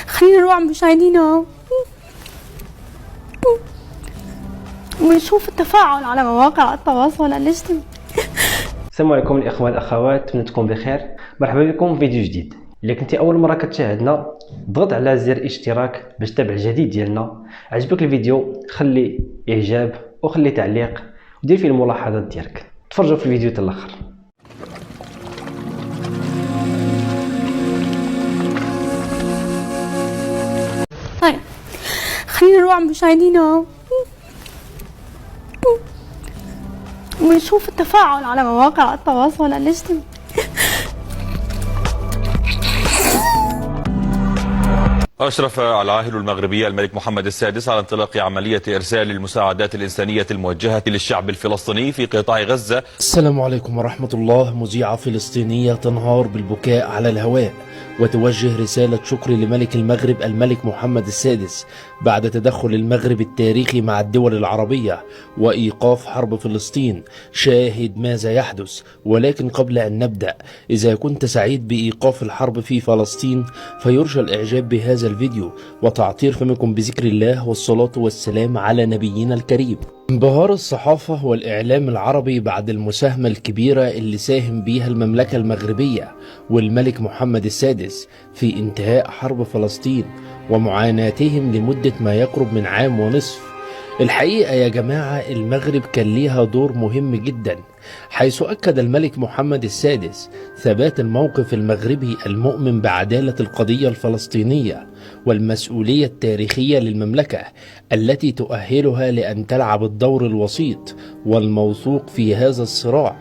خلينا نروح مشاهدينا ونشوف التفاعل على مواقع التواصل الاجتماعي. السلام عليكم الاخوه والاخوات، اتمنى تكونوا بخير. مرحبا بكم في فيديو جديد. الا كنتي اول مره كتشاهدنا ضغط على زر اشتراك باش تتابع الجديد ديالنا. عجبك الفيديو خلي اعجاب وخلي تعليق ودير فيه الملاحظات ديالك. تفرجوا في الفيديو حتى الاخر. طيب خلينا نروح مشاهدينا ونشوف التفاعل على مواقع التواصل الاجتماعي. أشرف العاهل المغربي الملك محمد السادس على انطلاق عملية إرسال المساعدات الإنسانية الموجهة للشعب الفلسطيني في قطاع غزة. السلام عليكم ورحمة الله. مذيعة فلسطينية تنهار بالبكاء على الهواء وتوجه رسالة شكر لملك المغرب الملك محمد السادس بعد تدخل المغرب التاريخي مع الدول العربية وإيقاف حرب فلسطين. شاهد ماذا يحدث. ولكن قبل أن نبدأ، إذا كنت سعيد بإيقاف الحرب في فلسطين فيرجى الإعجاب بهذا الفيديو وتعطير فمكم بذكر الله والصلاة والسلام على نبينا الكريم. انبهار الصحافة والإعلام العربي بعد المساهمة الكبيرة اللي ساهم بيها المملكة المغربية والملك محمد السادس في انتهاء حرب فلسطين ومعاناتهم لمدة ما يقرب من عام ونصف. الحقيقة يا جماعة المغرب كان ليها دور مهم جدا، حيث أكد الملك محمد السادس ثبات الموقف المغربي المؤمن بعدالة القضية الفلسطينية والمسؤولية التاريخية للمملكة التي تؤهلها لأن تلعب الدور الوسيط والموثوق في هذا الصراع.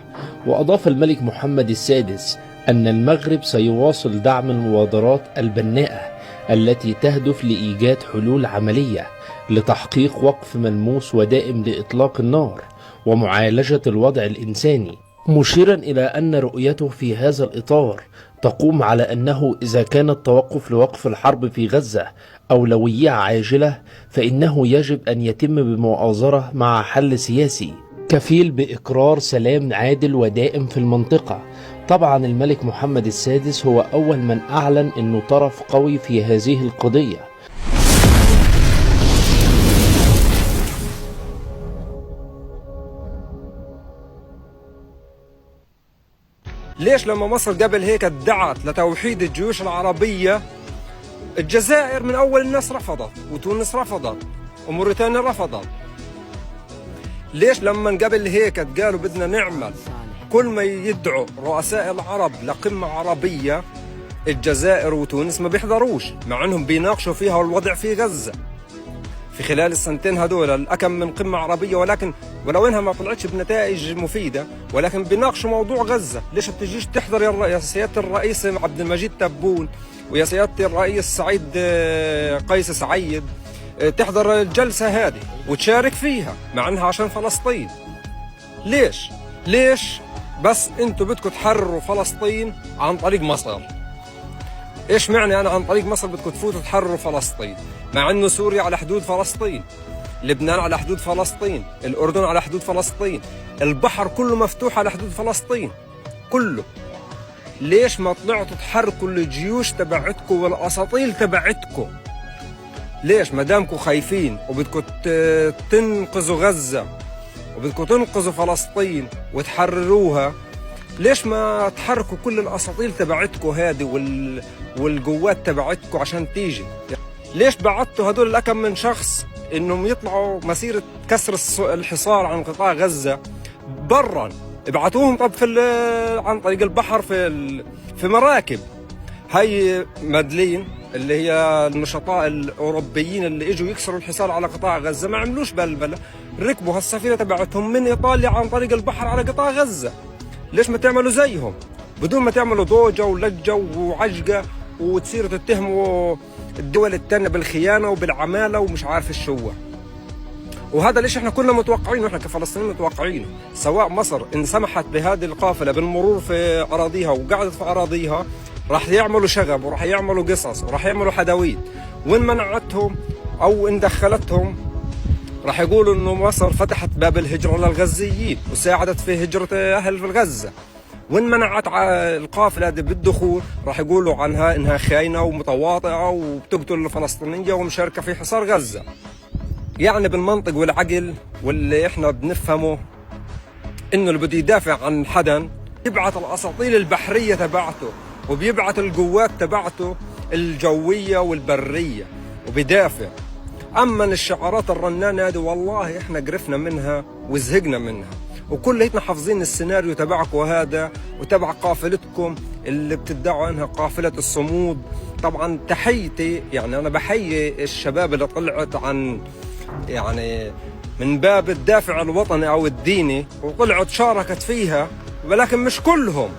وأضاف الملك محمد السادس أن المغرب سيواصل دعم المبادرات البناءة التي تهدف لإيجاد حلول عملية لتحقيق وقف ملموس ودائم لإطلاق النار ومعالجة الوضع الإنساني، مشيرا إلى أن رؤيته في هذا الإطار تقوم على أنه إذا كان التوقف لوقف الحرب في غزة أولوية عاجلة فإنه يجب أن يتم بمؤازرة مع حل سياسي كفيل بإقرار سلام عادل ودائم في المنطقة. طبعا الملك محمد السادس هو أول من أعلن أنه طرف قوي في هذه القضية. ليش لما مصر قبل هيك ادعت لتوحيد الجيوش العربية الجزائر من أول الناس رفضت، وتونس رفضت، وموريتانيا رفضت؟ ليش لما قبل هيك قالوا بدنا نعمل كل ما يدعوا رؤساء العرب لقمة عربية الجزائر وتونس ما بيحضروش، مع انهم بيناقشوا فيها والوضع في غزة في خلال السنتين هدول الأكم من قمة عربية، ولكن ولو انها ما طلعتش بنتائج مفيدة ولكن بيناقشوا موضوع غزة. ليش بتجيش تحضر يا سيادة الرئيس عبد المجيد تبون ويا سيادة الرئيس سعيد قيس سعيد تحضر الجلسة هذه وتشارك فيها مع انها عشان فلسطين؟ ليش بس انتوا بدكم تحرروا فلسطين عن طريق مصر؟ ايش معنى انا عن طريق مصر بدكم تفوتوا تحرروا فلسطين، مع انه سوريا على حدود فلسطين، لبنان على حدود فلسطين، الاردن على حدود فلسطين، البحر كله مفتوح على حدود فلسطين كله؟ ليش ما طلعتوا تحركوا الجيوش تبعتكم والاساطيل تبعتكم؟ ليش ما دامكم خايفين وبدكم تنقذوا غزة وبدكم تنقذوا فلسطين وتحرروها، ليش ما تحركوا كل الاساطيل تبعتكم هذه والقوات تبعتكم عشان تيجي؟ ليش بعتوا هدول الأكم من شخص انهم يطلعوا مسيرة كسر الحصار عن قطاع غزة برا؟ ابعتوهم طب عن طريق البحر في مراكب. هاي مادلين اللي هي النشطاء الأوروبيين اللي اجوا يكسروا الحصار على قطاع غزة ما عملوش بلبلة، ركبوا هالسفينة تبعتهم من إيطاليا عن طريق البحر على قطاع غزة. ليش ما تعملوا زيهم بدون ما تعملوا ضوجة ولجة وعجقة وتصيروا تتهموا الدول التانية بالخيانة وبالعمالة ومش عارف الشو؟ وهذا ليش احنا كنا متوقعينه، احنا كفلسطينيين متوقعينه. سواء مصر ان سمحت بهذه القافلة بالمرور في أراضيها وقعدت في أراضيها راح يعملوا شغب وراح يعملوا قصص وراح يعملوا حداويت، وإن منعتهم أو إن دخلتهم راح يقولوا إنه مصر فتحت باب الهجرة للغزيين وساعدت في هجرة أهل في غزة. وإن منعت القافلة هذه بالدخول راح يقولوا عنها إنها خاينة ومتواطئة وبتقتل الفلسطينية ومشاركة في حصار غزة. يعني بالمنطق والعقل واللي إحنا بنفهمه إنه اللي بده يدافع عن حدا يبعث الأساطيل البحرية تبعته وبيبعث القوات تبعته الجوية والبرية وبيدافع. أما الشعارات الرنانة هذه والله إحنا قرفنا منها وزهقنا منها، وكليتنا حافظين السيناريو تبعكم هذا وتبع قافلتكم اللي بتدعوا انها قافلة الصمود. طبعا تحيتي، يعني انا بحيي الشباب اللي طلعت عن يعني من باب الدافع الوطني او الديني وطلعت شاركت فيها، ولكن مش كلهم.